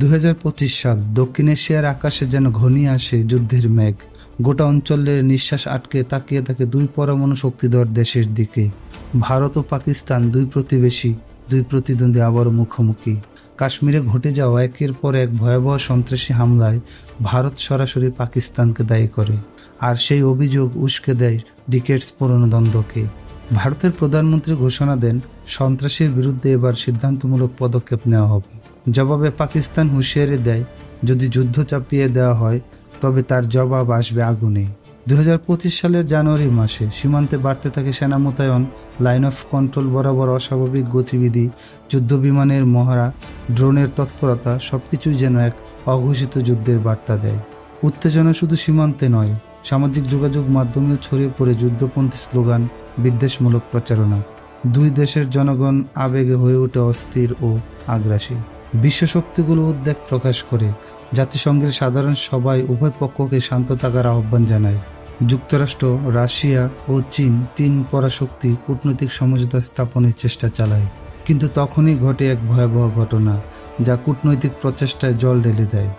2025 সাল দক্ষিণ এশিয়ার আকাশে যেন ঘনিয়ে আসে যুদ্ধের মেঘ। গোটা অঞ্চলের নিঃশ্বাস আটকে তাকিয়ে থাকে দুই পরমাণু শক্তিধর দেশের দিকে। ভারত ও পাকিস্তান, দুই প্রতিবেশী, দুই প্রতিদ্বন্দ্বী আবারও মুখোমুখি। কাশ্মীরে ঘটে যাওয়া একের পর এক ভয়াবহ সন্ত্রাসী হামলায় ভারত সরাসরি পাকিস্তানকে দায়ী করে, আর সেই অভিযোগ উস্কে দেয় ডিকেডস পুরনো দ্বন্দ্বকে। ভারতের প্রধানমন্ত্রী ঘোষণা দেন, সন্ত্রাসীর বিরুদ্ধে এবার সিদ্ধান্তমূলক পদক্ষেপ নেওয়া হবে। জবাবে পাকিস্তান হুঁশিয়ারি দেয়, যদি যুদ্ধ চাপিয়ে দেওয়া হয় তবে তার জবাব আসবে আগুনে। 2025 সালের জানুয়ারি মাসে সীমান্তে বাড়তে থাকে সেনা মোতায়েন, লাইন অফ কন্ট্রোল বরাবর অস্বাভাবিক গতিবিধি, যুদ্ধবিমানের মহড়া, ড্রোনের তৎপরতা, সবকিছুই যেন এক অঘোষিত যুদ্ধের বার্তা দেয়। উত্তেজনা শুধু সীমান্তে নয়, সামাজিক যোগাযোগ মাধ্যমেও ছড়িয়ে পড়ে যুদ্ধপন্থী স্লোগান, বিদ্বেষমূলক প্রচারণা। দুই দেশের জনগণ আবেগে হয়ে ওঠে অস্থির ও আগ্রাসী। বিশ্বশক্তিগুলো উদ্বেগ প্রকাশ করে। জাতিসংঘের সাধারণ সভায় উভয় পক্ষকে শান্ত থাকার আহ্বান জানায়। যুক্তরাষ্ট্র, রাশিয়া ও চীন, তিন পরাশক্তি কূটনৈতিক সমঝোতা স্থাপনের চেষ্টা চালায়। কিন্তু তখনই ঘটে এক ভয়াবহ ঘটনা, যা কূটনৈতিক প্রচেষ্টায় জল ঢেলে দেয়।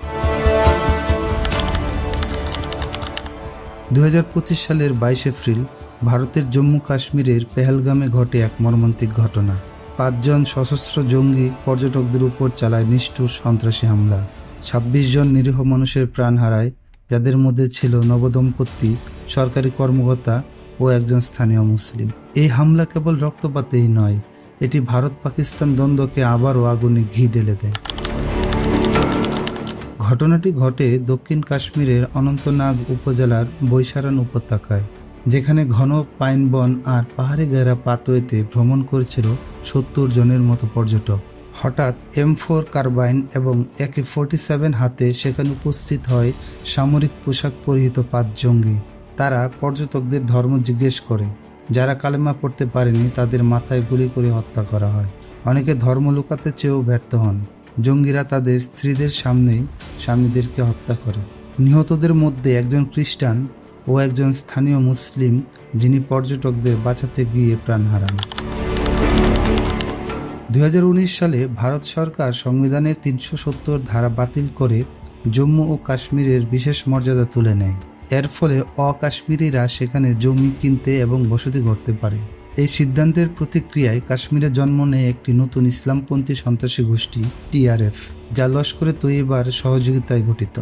2025 সালের 22 এপ্রিল ভারতের জম্মু কাশ্মীরের পেহেলগামে ঘটে এক মর্মান্তিক ঘটনা। 5 জন সশস্ত্র জঙ্গি পর্যটকদের উপর চালায় নিষ্ঠুর সন্ত্রাসী হামলা। 26 জন নিরীহ মানুষের প্রাণ হারায়, যাদের মধ্যে ছিল নবদম্পতি, সরকারি কর্মকর্তা ও একজন স্থানীয় মুসলিম। এই হামলা কেবল রক্তপাতেই নয়, এটি ভারত পাকিস্তান দ্বন্দ্বকে আবারও আগুনে ঘি ঢেলে দেয়। ঘটনাটি ঘটে দক্ষিণ কাশ্মীরের অনন্তনাগ উপজেলার বৈশারান উপত্যকায়, যেখানে ঘন পাইন বন আর পাহাড়ে ঘেরা পাতওয়েতে ভ্রমণ করেছিল 70 জনের মতো পর্যটক। হঠাৎ M4 কার্বাইন এবং AK-47 হাতে সেখানে উপস্থিত হয় সামরিক পোশাক পরিহিত 5 জঙ্গি। তারা পর্যটকদের ধর্ম জিজ্ঞেস করে। যারা কালেমা পড়তে পারেনি তাদের মাথায় গুলি করে হত্যা করা হয়। অনেকে ধর্ম লুকাতে চেয়েও ব্যর্থ হন। জঙ্গিরা তাদের স্ত্রীদের সামনেই স্বামীদেরকে হত্যা করে। নিহতদের মধ্যে একজন খ্রিস্টান ও একজন স্থানীয় মুসলিম, যিনি পর্যটকদের বাঁচাতে গিয়ে প্রাণ হারান। 2019 সালে ভারত সরকার সংবিধানের 370 ধারা বাতিল করে জম্মু ও কাশ্মীরের বিশেষ মর্যাদা তুলে নেয়। এর ফলে অকাশ্মীরিরা সেখানে জমি কিনতে এবং বসতি করতে পারে। এই সিদ্ধান্তের প্রতিক্রিয়ায় কাশ্মীরে জন্ম নেয় একটি নতুন ইসলামপন্থী সন্ত্রাসী গোষ্ঠী TRF, যা লস্করে তৈয়বার সহযোগিতায় গঠিত।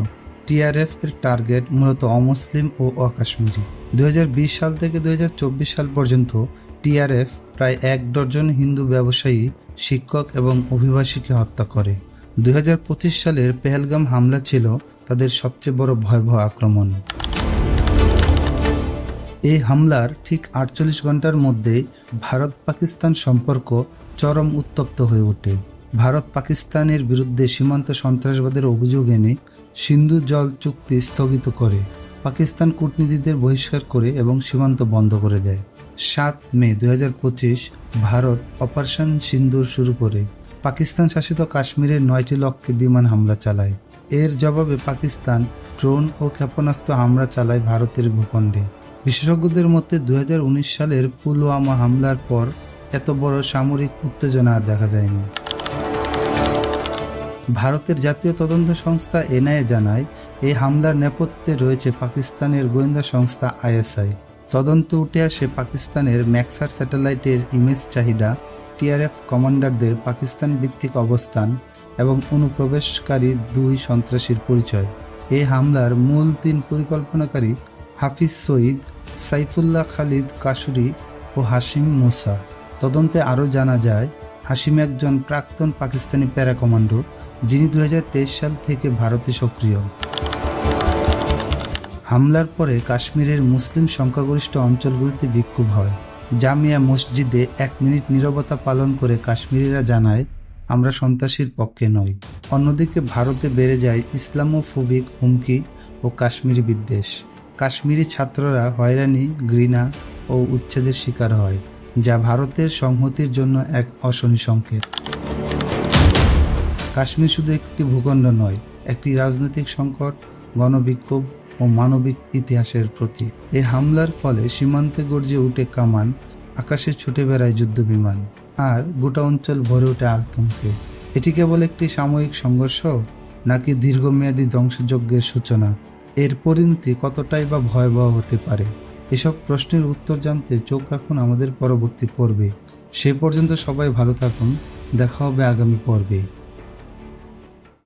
TRF এর টার্গেট মূলত অমুসলিম ও অকাশ্মীরি। 2020 সাল থেকে 2024 সাল পর্যন্ত TRF প্রায় 1 ডজন হিন্দু ব্যবসায়ী, শিক্ষক এবং অভিবাসীকে হত্যা করে। 2025 সালের পেহেলগাম হামলা ছিল তাদের সবচেয়ে বড় ভয়াবহ আক্রমণ। এই হামলার ঠিক 48 ঘন্টার মধ্যেই ভারত পাকিস্তান সম্পর্ক চরম উত্তপ্ত হয়ে ওঠে। ভারত পাকিস্তানের বিরুদ্ধে সীমান্ত সন্ত্রাসবাদের অভিযোগ এনে সিন্ধু জল চুক্তি স্থগিত করে, পাকিস্তান কূটনীতিদের বহিষ্কার করে এবং সীমান্ত বন্ধ করে দেয়। 7 মে 2025 ভারত অপারেশন সিন্দুর শুরু করে পাকিস্তান শাসিত কাশ্মীরের 9টি লক্ষ্যে বিমান হামলা চালায়। এর জবাবে পাকিস্তান ড্রোন ও ক্ষেপণাস্ত্র হামলা চালায় ভারতের ভূখণ্ডে। বিশেষজ্ঞদের মতে 2019 সালের পুলওয়ামা হামলার পর এত বড় সামরিক উত্তেজনা আর দেখা যায়নি। ভারতের জাতীয় তদন্ত সংস্থা NIA জানায়, এই হামলার নেপথ্যে রয়েছে পাকিস্তানের গোয়েন্দা সংস্থা ISI। তদন্ত উঠে আসে পাকিস্তানের ম্যাক্সার স্যাটেলাইটের ইমেজ চাহিদা, TRF কমান্ডারদের পাকিস্তান ভিত্তিক অবস্থান এবং অনুপ্রবেশকারী 2 সন্ত্রাসীর পরিচয়। এই হামলার মূল 3 পরিকল্পনাকারী হাফিজ সঈদ, সাইফুল্লাহ খালিদ কাসুরি ও হাশিম মুসা। তদন্তে আরও জানা যায়, হাশিম একজন প্রাক্তন পাকিস্তানি প্যারা কমান্ডো, যিনি 2023 সাল থেকে ভারতে সক্রিয়। হামলার পরে কাশ্মীরের মুসলিম সংখ্যাগরিষ্ঠ অঞ্চলগুলিতে বিক্ষোভ হয়। জামিয়া মসজিদে 1 মিনিট নীরবতা পালন করে কাশ্মীরিরা জানায়, আমরা সন্ত্রাসীর পক্ষে নই। অন্যদিকে ভারতে বেড়ে যায় ইসলামোফোবিক হুমকি ও কাশ্মীরি বিদ্বেষ। কাশ্মীরি ছাত্ররা হয়রানি, ঘৃণা ও উচ্ছেদের শিকার হয়, যা ভারতের সংহতির জন্য এক অশনি সংকেত। কাশ্মীর শুধু একটি ভূখণ্ড নয়, একটি রাজনৈতিক সংকট, গণবিক্ষোভ ও মানবিক ইতিহাসের প্রতীক। এই হামলার ফলে সীমান্তে গর্জে উঠে কামান, আকাশে ছুটে বেড়ায় যুদ্ধবিমান, আর গোটা অঞ্চল ভরে ওঠে আতঙ্কে। এটি কেবল একটি সাময়িক সংঘর্ষ নাকি দীর্ঘমেয়াদী ধ্বংসযজ্ঞের সূচনা? এর পরিণতি কতটাই বা ভয়াবহ হতে পারে? এসব প্রশ্নের উত্তর জানতে চোখ রাখুন আমাদের পরবর্তী পর্বে। সে পর্যন্ত সবাই ভালো থাকুন, দেখা হবে আগামী পর্বে।